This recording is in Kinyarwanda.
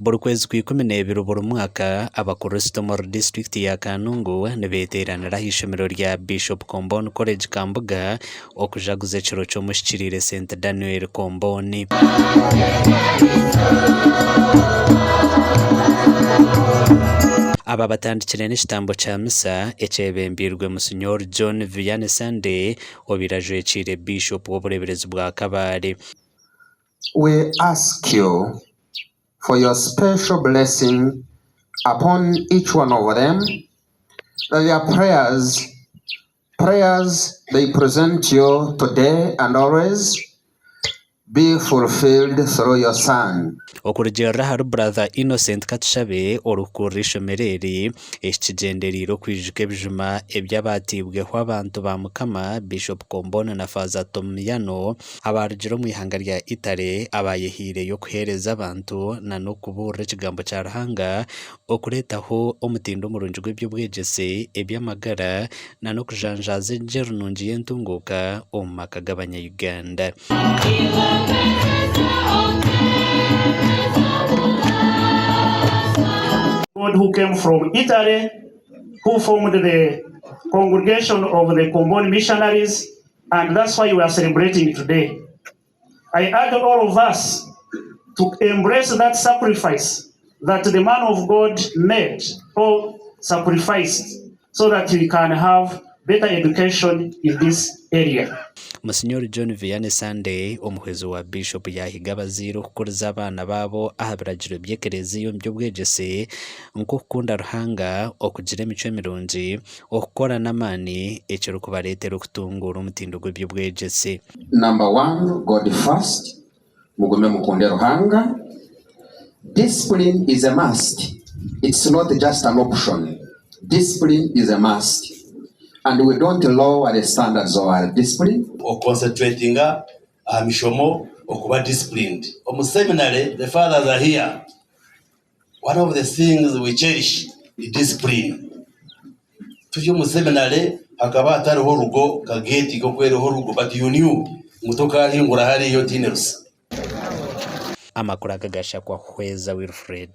buri kwezi kwa 12 buri mwaka abakristo muri district ya Kanungu nibeteranira hishomero rya Bishop Comboni College Kambuga okujaguza ekiro ky'omuhikiriire St Daniel Comboni. Aba batandikire n'ekitambo kya misa ekyebembirwe Monsignor John Vianney Sunday obirajwekire Bishop w'obureberezi bwa Kabale. We ask you for your special blessing upon each one of them, that their prayers they present you today and always be fulfilled through your Son. Okurugera hari brother Innocent Katushabe orukurisho mereri ekigenderiro kwijuka ebijuma ebyabatibweho abantu ba Mukama Bishop Comboni na Faza Tomyano abarugiro mu ihanga rya Itare abayehire yo kuhereza abantu na no kubura ekigambo cya Ruhanga okuretaho omutindo murungi gw'Obwegyese ebyamagara na no kujanjaza enjerunungi y'entunguka omu maka g'Abanya-Uganda. God who came from Italy, who formed the congregation of the Comboni missionaries, and that's why we are celebrating today. I urge all of us to embrace that sacrifice that the man of God made or sacrificed so that we can have better education in this area. Monsignor John Vianney Sunday omuhwezo wa Bishop yahiga abaziro okukuriza abaana babo ahabiragiro by'ekereziyo by'Obwegyese nk'okukunda Ruhanga okugira emicwe mirungi okukora n'amaani ekiro kubareetera okutungura omutindo gw'Obwegyese. Number 1, God first. Mugume mukunde Ruhanga. Discipline is a must. It's not just an option. Discipline is a must. And we don't lower the standards of our discipline. Or concentrating mishomo okuba disciplined. Omu seminary, the fathers are here. One of the things we cherish is discipline. Tujye mu seminary hakaba atariho rugo kageti ko kwereho rugo, but you knew mutoka hingura hari yo dinners. Amakuru agagasha kwa Hweza Wilfred.